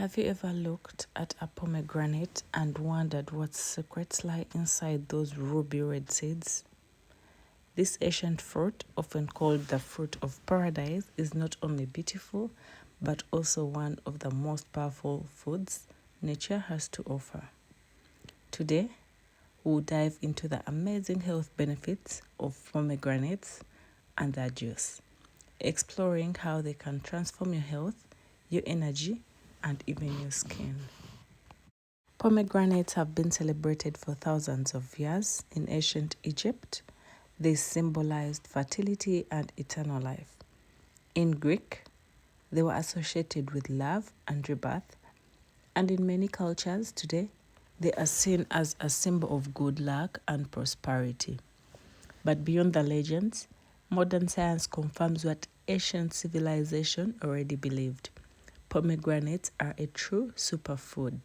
Have you ever looked at a pomegranate and wondered what secrets lie inside those ruby red seeds? This ancient fruit, often called the fruit of paradise, is not only beautiful but also one of the most powerful foods nature has to offer. Today, we'll dive into the amazing health benefits of pomegranates and their juice, exploring how they can transform your health, your energy, and even your skin. Pomegranates have been celebrated for thousands of years in ancient Egypt. They symbolized fertility and eternal life. In Greek, they were associated with love and rebirth, and in many cultures today, they are seen as a symbol of good luck and prosperity. But beyond the legends, modern science confirms what ancient civilization already believed. Pomegranates are a true superfood.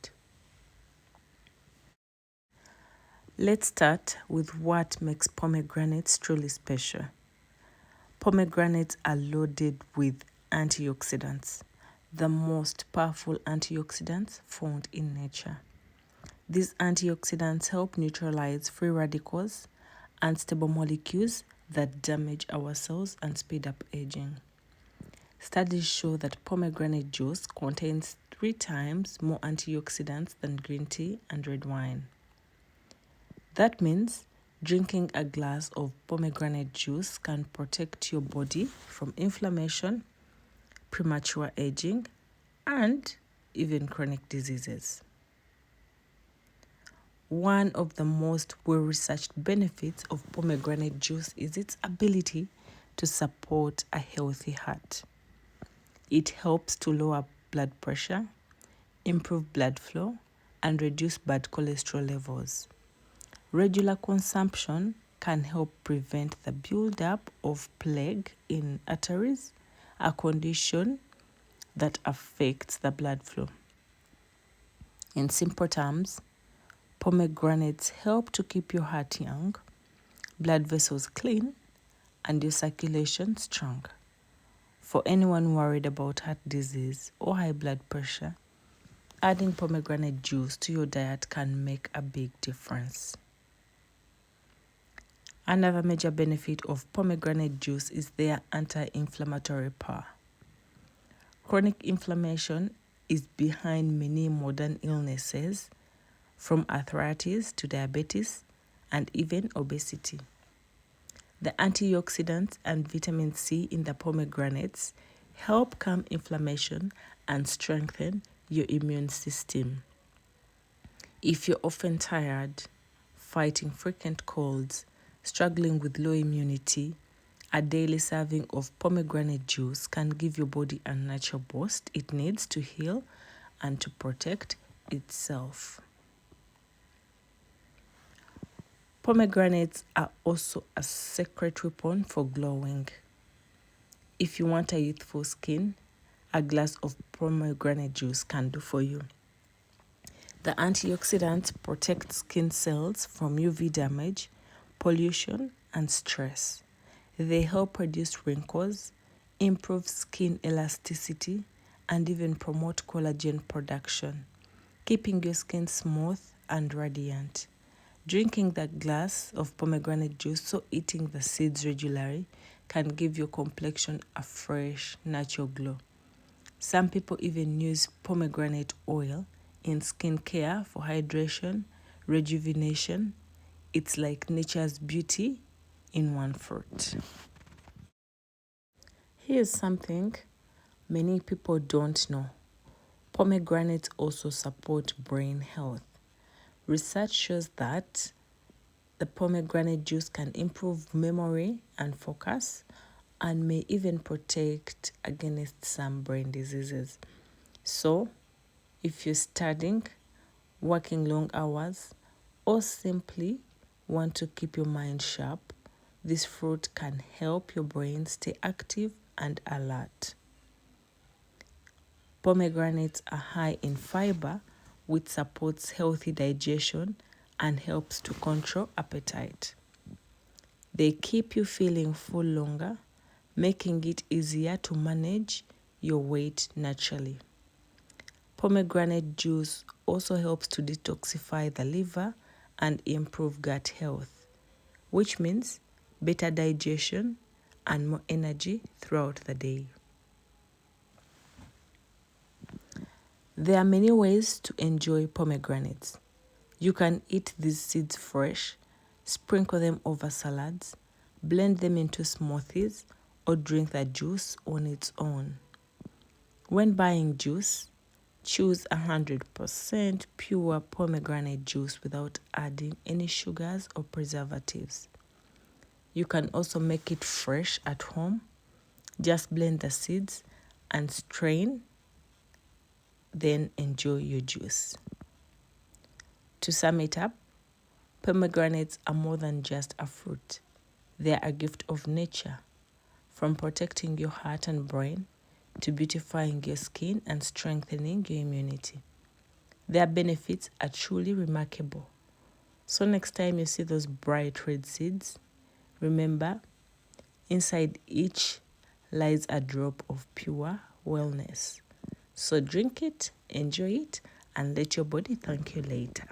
Let's start with what makes pomegranates truly special. Pomegranates are loaded with antioxidants, the most powerful antioxidants found in nature. These antioxidants help neutralize free radicals, unstable molecules that damage our cells and speed up aging. Studies show that pomegranate juice contains 3 times more antioxidants than green tea and red wine. That means drinking a glass of pomegranate juice can protect your body from inflammation, premature aging, and even chronic diseases. One of the most well-researched benefits of pomegranate juice is its ability to support a healthy heart. It helps to lower blood pressure, improve blood flow, and reduce bad cholesterol levels. Regular consumption can help prevent the buildup of plaque in arteries, a condition that affects the blood flow. In simple terms, pomegranates help to keep your heart young, blood vessels clean, and your circulation strong. For anyone worried about heart disease or high blood pressure, adding pomegranate juice to your diet can make a big difference. Another major benefit of pomegranate juice is their anti-inflammatory power. Chronic inflammation is behind many modern illnesses, from arthritis to diabetes and even obesity. The antioxidants and vitamin C in the pomegranates help calm inflammation and strengthen your immune system. If you're often tired, fighting frequent colds, struggling with low immunity, a daily serving of pomegranate juice can give your body a natural boost it needs to heal and to protect itself. Pomegranates are also a secret weapon for glowing. If you want a youthful skin, a glass of pomegranate juice can do for you. The antioxidants protect skin cells from UV damage, pollution, and stress. They help reduce wrinkles, improve skin elasticity, and even promote collagen production, keeping your skin smooth and radiant. Drinking that glass of pomegranate juice or eating the seeds regularly can give your complexion a fresh, natural glow. Some people even use pomegranate oil in skincare for hydration, rejuvenation. It's like nature's beauty in one fruit. Here's something many people don't know. Pomegranates also support brain health. Research shows that the pomegranate juice can improve memory and focus and may even protect against some brain diseases. So, if you're studying, working long hours, or simply want to keep your mind sharp, this fruit can help your brain stay active and alert. Pomegranates are high in fiber, which supports healthy digestion and helps to control appetite. They keep you feeling full longer, making it easier to manage your weight naturally. Pomegranate juice also helps to detoxify the liver and improve gut health, which means better digestion and more energy throughout the day. There are many ways to enjoy pomegranates. You can eat these seeds fresh, sprinkle them over salads, blend them into smoothies, or drink the juice on its own. When buying juice, choose 100% pure pomegranate juice without adding any sugars or preservatives. You can also make it fresh at home. Just blend the seeds and strain, then enjoy your juice. To sum it up, pomegranates are more than just a fruit. They are a gift of nature, from protecting your heart and brain to beautifying your skin and strengthening your immunity. Their benefits are truly remarkable. So next time you see those bright red seeds, remember, inside each lies a drop of pure wellness. So drink it, enjoy it, and let your body thank you later.